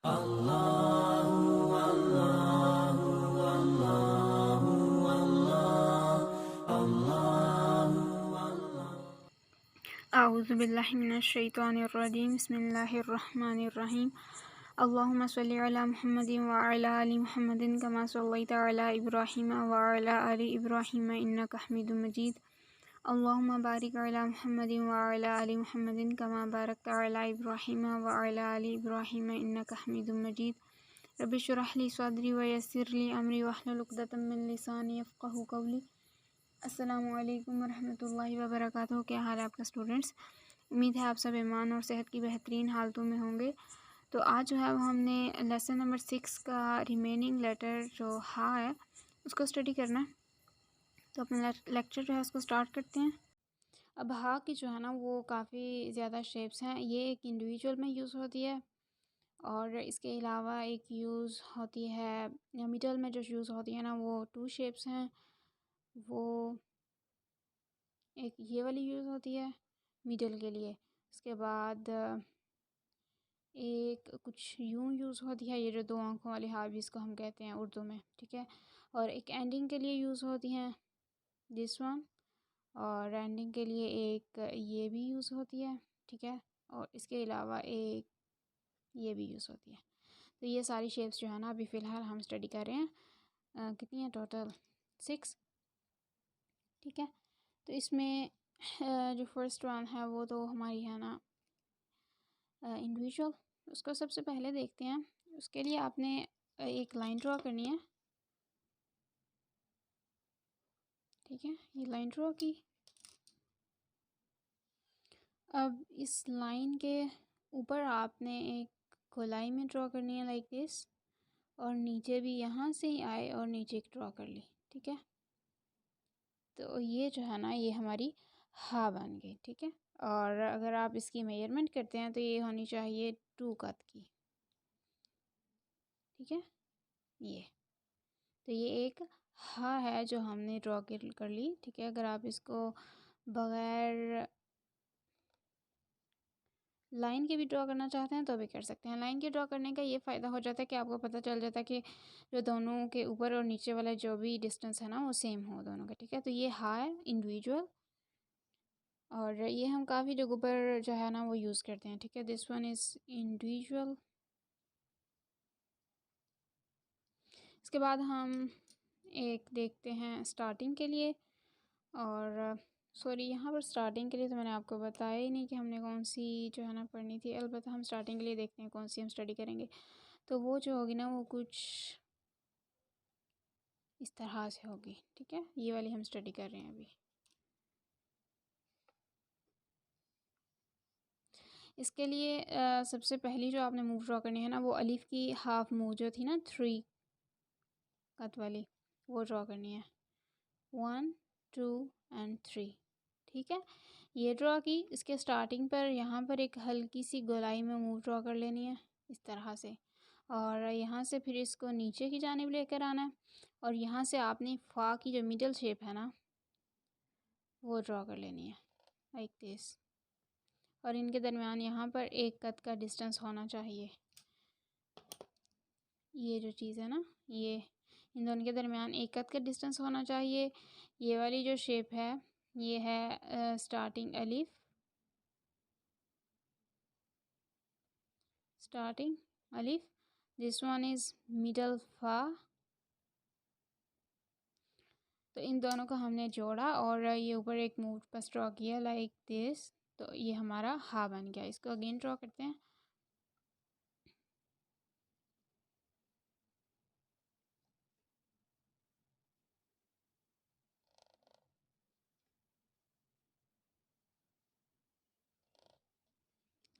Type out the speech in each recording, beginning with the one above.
अऊज़ु बिल्लाहि मिनश शैतानिर रजीम बिस्मिल्लाहिर रहमानिर रहीम अल्लाहुम्मा सल्लि अला मुहम्मदिन व अला आलि मुहम्मदिन कमा सल्लैता अला इब्राहीम व अला आलि इब्राहीम इन्नका हमीदुम मजीद अल्लाहुम्मा बारिक अला मुहम्मदिन व अला आलि मुहम्मदिन कमा बारकता अला इब्राहीम व अला आलि इब्राहीम इन्नका हमीदुम मजीद रब्बि इश्रह ली सदरी व यस्सिर ली अमरी वहलुल उक़दतम मिन लिसानी यफ़क़हू क़ौली। अस्सलामु अलैकुम वरहमतुल्लाहि वबरकातुहू। क्या हाल है आपका स्टूडेंट्स? उम्मीद है आप सब ईमान और सेहत की बेहतरीन हालतों में होंगे। तो आज जो है वो हमने लेसन नंबर 6 का रिमेनिंग लेटर जो हा है उसको स्टडी करना है। तो अपना लेक्चर जो है उसको स्टार्ट करते हैं। अब हा की जो है ना वो काफ़ी ज़्यादा शेप्स हैं। ये एक इंडिविजुअल में यूज़ होती है और इसके अलावा एक यूज़ होती है मिडल में जो यूज़ होती है ना वो 2 शेप्स हैं। वो एक ये वाली यूज़ होती है मिडल के लिए। उसके बाद एक कुछ यूँ यूज़ होती है, ये जो 2 आँखों वाली हार्फ जिसको हम कहते हैं उर्दू में, ठीक है। और एक एंडिंग के लिए यूज़ होती हैं दिस वन, और एंडिंग के लिए एक ये भी यूज़ होती है, ठीक है। और इसके अलावा एक ये भी यूज़ होती है। तो ये सारी शेप्स जो है ना अभी फ़िलहाल हम स्टडी कर रहे हैं। कितनी है टोटल? 6, ठीक है। तो इसमें जो फर्स्ट वन है वो तो हमारी है ना इंडिविजुअल। उसको सबसे पहले देखते हैं। उसके लिए आपने एक लाइन ड्रॉ करनी है, ठीक है। ये लाइन ड्रॉ की। अब इस लाइन के ऊपर आपने एक गोलाई में ड्रॉ करनी है लाइक दिस, और नीचे भी यहाँ से ही आए और नीचे एक ड्रॉ कर ली, ठीक है। तो ये जो है ना ये हमारी हा बन गई, ठीक है। और अगर आप इसकी मेजरमेंट करते हैं तो ये होनी चाहिए 2 कद की, ठीक है। ये तो ये एक हा है जो हमने ड्रॉ कर ली, ठीक है। अगर आप इसको बग़ैर लाइन के भी ड्रॉ करना चाहते हैं तो भी कर सकते हैं। लाइन के ड्रॉ करने का ये फ़ायदा हो जाता है कि आपको पता चल जाता है कि जो दोनों के ऊपर और नीचे वाला जो भी डिस्टेंस है ना वो सेम हो दोनों का, ठीक है। तो ये हा है इंडिविजुअल, और ये हम काफ़ी जगहों पर जो है ना वो यूज़ करते हैं, ठीक है। This one is individual. इसके बाद हम एक देखते हैं स्टार्टिंग के लिए, और सॉरी यहाँ पर स्टार्टिंग के लिए तो मैंने आपको बताया ही नहीं कि हमने कौन सी जो है ना पढ़नी थी। अलबत्ता हम स्टार्टिंग के लिए देखते हैं कौन सी हम स्टडी करेंगे। तो वो जो होगी ना वो कुछ इस तरह से होगी, ठीक है। ये वाली हम स्टडी कर रहे हैं अभी। इसके लिए सबसे पहली जो आपने मूव ड्रॉ करनी है ना वो अलिफ की हाफ मूव जो थी ना 3 कट वाली, वो ड्रॉ करनी है। 1 2 एंड 3, ठीक है। ये ड्रॉ की। इसके स्टार्टिंग पर यहाँ पर एक हल्की सी गोलाई में मूव ड्रॉ कर लेनी है इस तरह से, और यहाँ से फिर इसको नीचे की जानिब लेकर आना है, और यहाँ से आपने फ़ा की जो मिडल शेप है ना वो ड्रॉ कर लेनी है लाइक दिस, और इनके दरमियान यहाँ पर एक कद का डिस्टेंस होना चाहिए। ये जो चीज़ है ना ये इन दोनों के दरमियान एक कद का डिस्टेंस होना चाहिए। ये वाली जो शेप है ये है स्टार्टिंग अलिफ, स्टार्टिंग अलिफ। दिस वन इज़ मिडल फा। तो इन दोनों को हमने जोड़ा और ये ऊपर एक मूव बस ड्रॉ किया लाइक दिस। तो ये हमारा हा बन गया। इसको अगेन ड्रॉ करते हैं।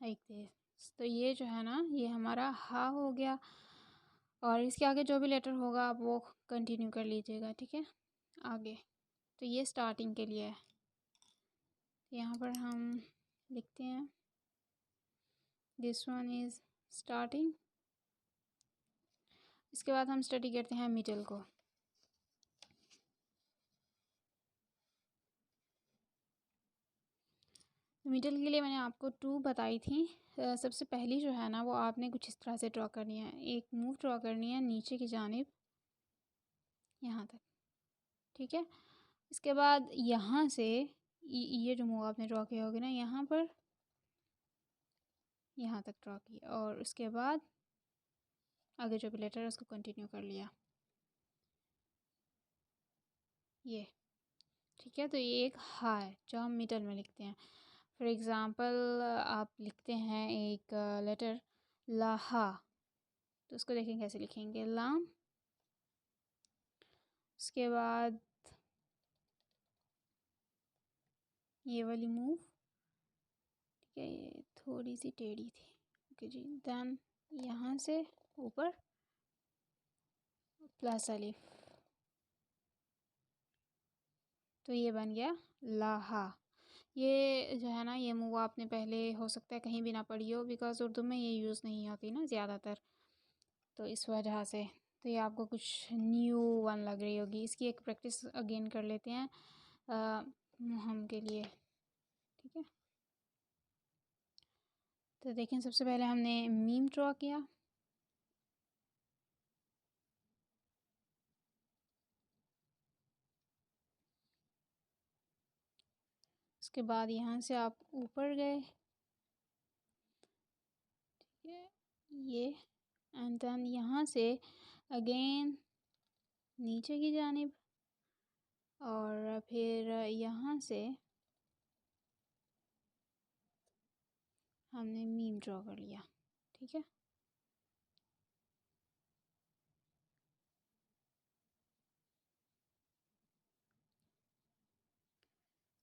Like this. तो ये जो है ना ये हमारा हा हो गया, और इसके आगे जो भी लेटर होगा आप वो कंटिन्यू कर लीजिएगा, ठीक है, आगे। तो ये स्टार्टिंग के लिए है। यहाँ पर हम लिखते हैं दिस वन इज़ स्टार्टिंग। इसके बाद हम स्टडी करते हैं मिडल को। मिडल के लिए मैंने आपको 2 बताई थी। सबसे पहली जो है ना वो आपने कुछ इस तरह से ड्रॉ करनी है, एक मूव ड्रॉ करनी है नीचे की जानिब यहाँ तक, ठीक है। इसके बाद यहाँ से ये जो मूव आपने ड्रॉ किया होगा ना यहाँ पर, यहाँ तक ड्रॉ किया, और उसके बाद आगे जो भी लेटर है उसको कंटिन्यू कर लिया, ये ठीक है। तो ये एक हा है जो हम मिडल में लिखते हैं। फॉर एग्ज़ाम्पल आप लिखते हैं एक लेटर लाहा, तो उसको देखें कैसे लिखेंगे, लाम, उसके बाद ये वाली मूव, ठीक है, ये थोड़ी सी टेढ़ी थी, ओके जी। देन यहाँ से ऊपर प्लस अलिफ, तो ये बन गया लाहा। ये जो है ना ये मूव आपने पहले हो सकता है कहीं भी ना पढ़ी हो, बिकॉज़ उर्दू में ये यूज़ नहीं होती ना ज़्यादातर, तो इस वजह से तो ये आपको कुछ न्यू वन लग रही होगी। इसकी एक प्रैक्टिस अगेन कर लेते हैं हम के लिए, ठीक है। तो देखें सबसे पहले हमने मीम ड्रॉ किया, उसके बाद यहाँ से आप ऊपर गए, ठीक है, ये, एंड देन यहाँ से अगेन नीचे की जानिब, और फिर यहाँ से हमने मीम ड्रॉ कर लिया, ठीक है।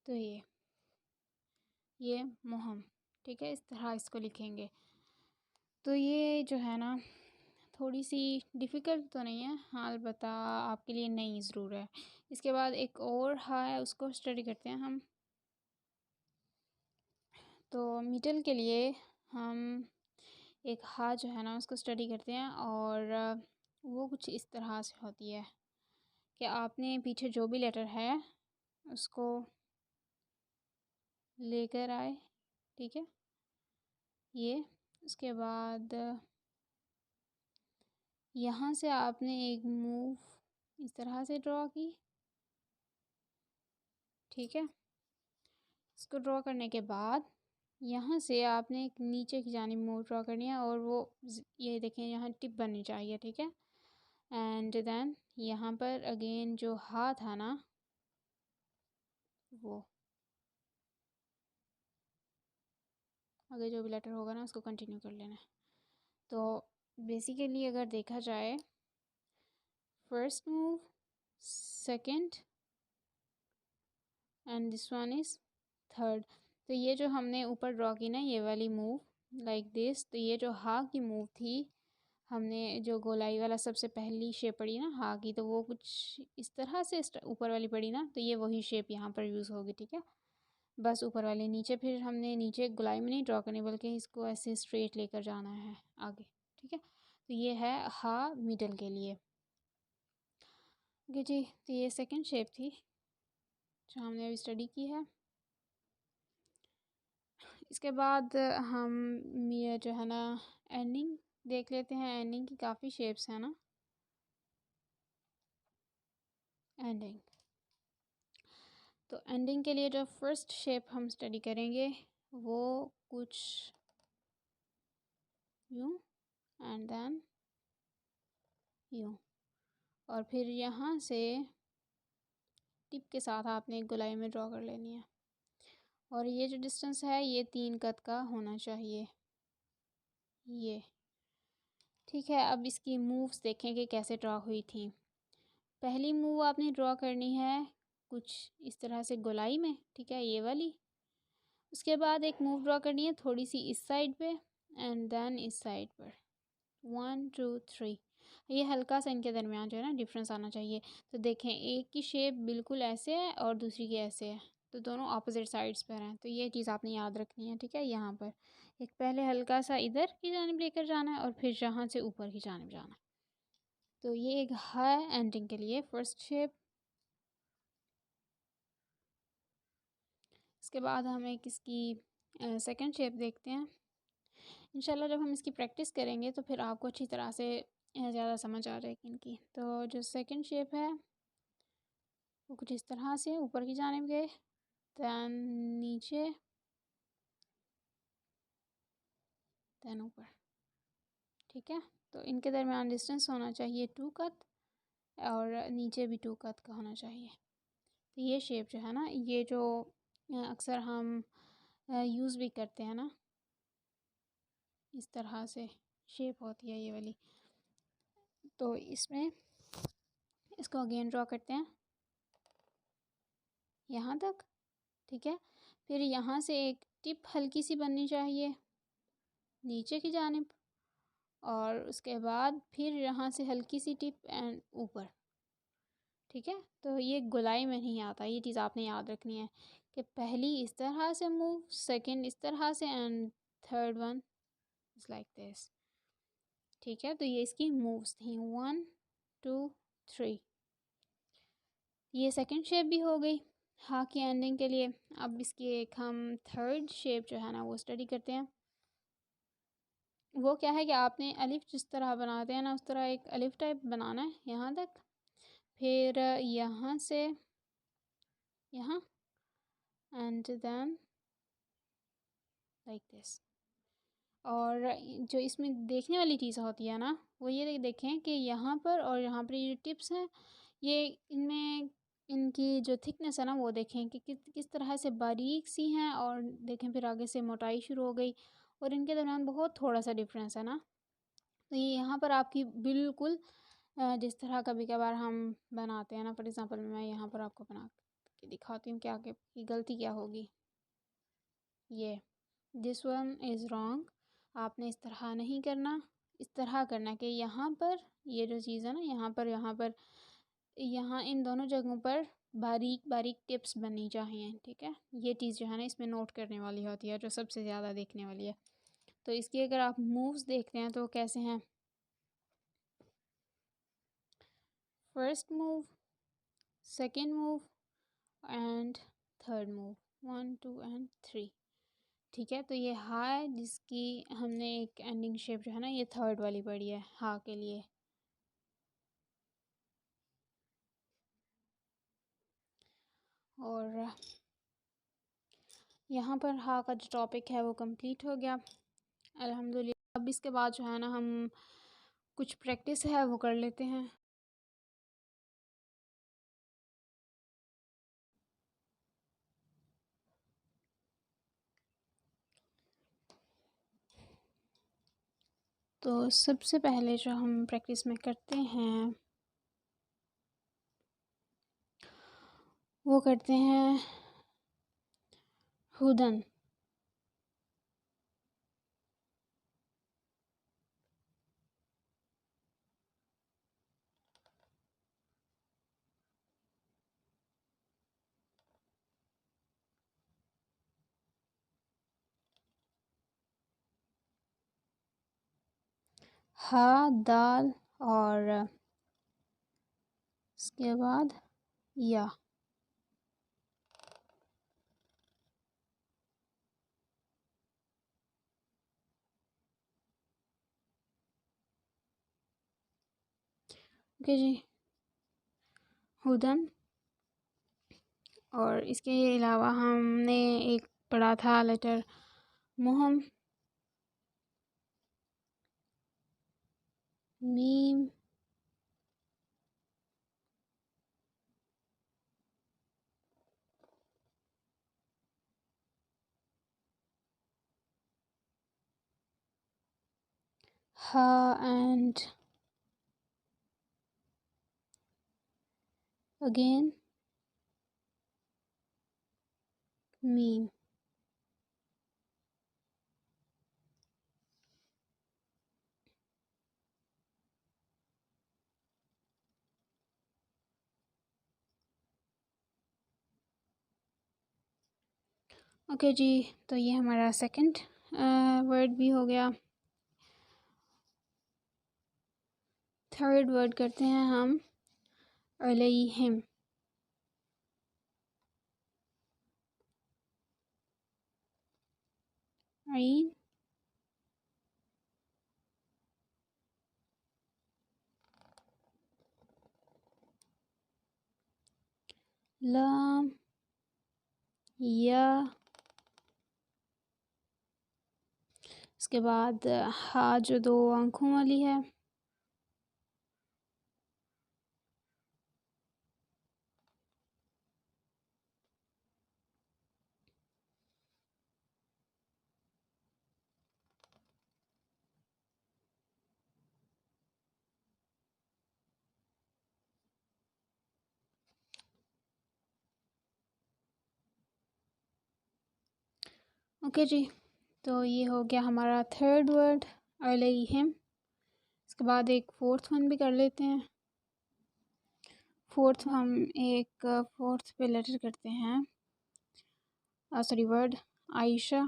तो ये मोहम, ठीक है, इस तरह इसको लिखेंगे। तो ये जो है ना थोड़ी सी डिफ़िकल्ट तो नहीं है, हाँ अलबत्ता आपके लिए नई ज़रूर है। इसके बाद एक और हा है, उसको स्टडी करते हैं हम। तो मिडल के लिए हम एक हा जो है ना उसको स्टडी करते हैं, और वो कुछ इस तरह से होती है कि आपने पीछे जो भी लेटर है उसको लेकर आए, ठीक है, ये। उसके बाद यहाँ से आपने एक मूव इस तरह से ड्रॉ की, ठीक है। इसको ड्रॉ करने के बाद यहाँ से आपने एक नीचे की जानिब मूव ड्रॉ करनी है, और वो ये देखें यहाँ टिप बननी चाहिए, ठीक है। एंड देन यहाँ पर अगेन जो हा था ना वो आगे जो भी लेटर होगा ना उसको कंटिन्यू कर लेना है। तो बेसिकली अगर देखा जाए, first move, second, and this one is third. तो ये जो हमने ऊपर ड्रॉ की ना ये वाली मूव लाइक दिस, तो ये जो हा की मूव थी, हमने जो गोलाई वाला सबसे पहली शेप पढ़ी ना हा की, तो वो कुछ इस तरह से ऊपर वाली पढ़ी ना, तो ये वही शेप यहाँ पर यूज़ होगी, ठीक है। बस ऊपर वाले नीचे, फिर हमने नीचे गोलाई में नहीं ड्रॉ करनी बल्कि इसको ऐसे स्ट्रेट लेकर जाना है आगे, ठीक है। तो ये है हा मिडल के लिए, ओके जी। तो ये सेकंड शेप थी जो हमने अभी स्टडी की है। इसके बाद हम ये जो है ना एंडिंग देख लेते हैं। एंडिंग की काफ़ी शेप्स हैं ना, एंडिंग। तो एंडिंग के लिए जो फर्स्ट शेप हम स्टडी करेंगे वो कुछ यूँ, एंड देन यूँ, और फिर यहाँ से टिप के साथ आपने एक गोलाई में ड्रॉ कर लेनी है, और ये जो डिस्टेंस है ये 3 कद का होना चाहिए, ये ठीक है। अब इसकी मूव्स देखें कि कैसे ड्रॉ हुई थी। पहली मूव आपने ड्रॉ करनी है कुछ इस तरह से गोलाई में, ठीक है, ये वाली। उसके बाद एक मूव ड्रॉ करनी है थोड़ी सी इस साइड पे, एंड देन इस साइड पर, 1 2 3। ये हल्का सा इनके दरमियान जो है ना डिफरेंस आना चाहिए। तो देखें एक की शेप बिल्कुल ऐसे है और दूसरी की ऐसे है, तो दोनों अपोजिट साइड्स पर हैं। तो ये चीज़ आपने याद रखनी है, ठीक है। यहाँ पर एक पहले हल्का सा इधर की जानिब लेकर जाना है और फिर यहाँ से ऊपर की जानिब जाना है। तो ये एक है एंडिंग के लिए फर्स्ट शेप। इसके बाद हम एक इसकी सेकंड शेप देखते हैं। इंशाल्लाह जब हम इसकी प्रैक्टिस करेंगे तो फिर आपको अच्छी तरह से ज़्यादा समझ आ जाएगी इनकी। तो जो सेकंड शेप है वो कुछ इस तरह से ऊपर की जानिब गए, दैन नीचे, दैन ऊपर। ठीक है, तो इनके दरमियान डिस्टेंस होना चाहिए 2 कत और नीचे भी 2 कत का होना चाहिए। तो ये शेप जो है ना, ये जो अक्सर हम यूज़ भी करते हैं ना, इस तरह से शेप होती है ये वाली। तो इसमें इसको अगेन ड्रॉ करते हैं यहाँ तक। ठीक है, फिर यहाँ से एक टिप हल्की सी बननी चाहिए नीचे की जानिब, और उसके बाद फिर यहाँ से हल्की सी टिप एंड ऊपर। ठीक है, तो ये गोलाई में नहीं आता, ये चीज़ आपने याद रखनी है कि पहली इस तरह से मूव, सेकंड इस तरह से, and third one is like this. ठीक है, तो ये इसकी मूव्स थी 1 2 3। ये सेकंड शेप भी हो गई हा की एंडिंग के लिए। अब इसकी एक हम थर्ड शेप जो है ना वो स्टडी करते हैं। वो क्या है कि आपने अलिफ जिस तरह बनाते हैं ना उस तरह एक अलिफ टाइप बनाना है यहाँ तक, फिर यहाँ से यहाँ, एंड देन लाइक दिस। और जो इसमें देखने वाली चीज़ होती है ना वो ये देखें कि यहाँ पर और यहाँ पर ये टिप्स हैं, ये इनमें इनकी जो थिकनेस है ना वो देखें कि किस तरह से बारीक सी हैं, और देखें फिर आगे से मोटाई शुरू हो गई और इनके दरमियान बहुत थोड़ा सा डिफरेंस है ना। तो ये यहाँ पर आपकी बिल्कुल जिस तरह कभी कभार हम बनाते हैं ना, फॉर एग्ज़ाम्पल मैं यहाँ पर आपको बना के दिखाती हूँ क्या कि गलती क्या होगी। ये दिस वन इज़ रॉन्ग, आपने इस तरह नहीं करना, इस तरह करना कि यहाँ पर ये जो चीज़ है ना यहाँ इन दोनों जगहों पर बारीक बारीक टिप्स बननी चाहिए। ठीक है, ये चीज़ जो है ना इसमें नोट करने वाली होती है, जो सबसे ज़्यादा देखने वाली है। तो इसकी अगर आप मूव्स देखते हैं तो कैसे हैं, first move, second move and third move, 1 2 and 3। ठीक है, तो ये हा है जिसकी हमने एक एंडिंग शेप जो है ना ये थर्ड वाली पढ़ी है हा के लिए। और यहाँ पर हा का जो टॉपिक है वो कंप्लीट हो गया अल्हम्दुलिल्लाह। अब इसके बाद जो है ना हम कुछ प्रैक्टिस है वो कर लेते हैं। तो सबसे पहले जो हम प्रैक्टिस में करते हैं वो करते हैं हुदन। हा दाल और इसके बाद या। ओके जी, हुदन। और इसके अलावा हमने एक पढ़ा था लेटर मुहम, मीम, हा एंड अगेन मीम। ओके जी, तो ये हमारा सेकंड वर्ड भी हो गया। थर्ड वर्ड करते हैं हम अलैहिम। आइन लाम या, उसके बाद हा जो दो आँखों वाली है, ओके जी। तो ये हो गया हमारा थर्ड वर्ड अलैहिम। इसके बाद एक फोर्थ वन भी कर लेते हैं। फोर्थ हम एक फोर्थ पे लेटर करते हैं, sorry word Ayesha.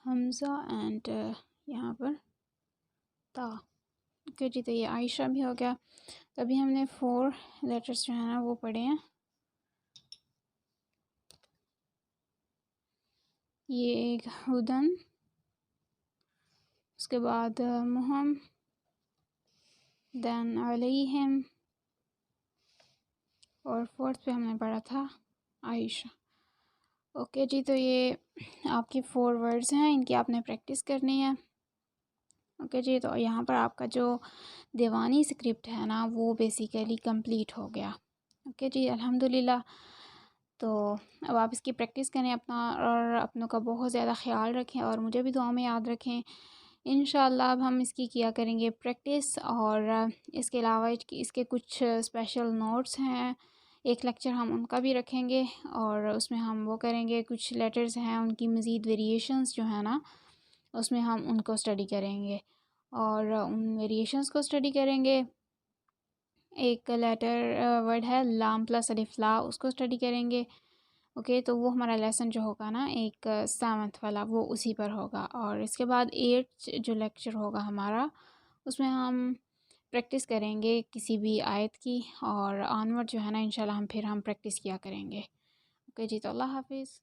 Hamza and यहाँ पर ता। ओके जी, तो ये आयशा भी हो गया। तो अभी हमने 4 लेटर्स जो है ना वो पढ़े हैं। ये एक हुदन, उसके बाद मुहम, देन अलैहिम, और फोर्थ पे हमने पढ़ा था आयशा। ओके जी, तो ये आपकी 4 वर्ड्स हैं, इनकी आपने प्रैक्टिस करनी है। ओके जी, तो यहाँ पर आपका जो दीवानी स्क्रिप्ट है ना वो बेसिकली कंप्लीट हो गया। ओके जी, अल्हम्दुलिल्लाह। तो अब आप इसकी प्रैक्टिस करें अपना, और अपनों का बहुत ज़्यादा ख़्याल रखें और मुझे भी दुआ में याद रखें। इंशाल्लाह अब हम इसकी किया करेंगे प्रैक्टिस, और इसके अलावा इसके कुछ स्पेशल नोट्स हैं, एक लेक्चर हम उनका भी रखेंगे, और उसमें हम वो करेंगे, कुछ लेटर्स हैं उनकी मज़ीद वेरिएशंस जो है ना उसमें हम उनको स्टडी करेंगे, और उन वेरिएशंस को स्टडी करेंगे। एक लेटर वर्ड है लाम प्लस अलिफ ला, उसको स्टडी करेंगे। ओके, तो वो हमारा लेसन जो होगा ना एक 7th वाला वो उसी पर होगा। और इसके बाद 8th जो लेक्चर होगा हमारा उसमें हम प्रैक्टिस करेंगे किसी भी आयत की, और ऑनवर्ड जो है ना इंशाल्लाह हम प्रैक्टिस किया करेंगे। ओके जी, तो अल्लाह हाफिज़।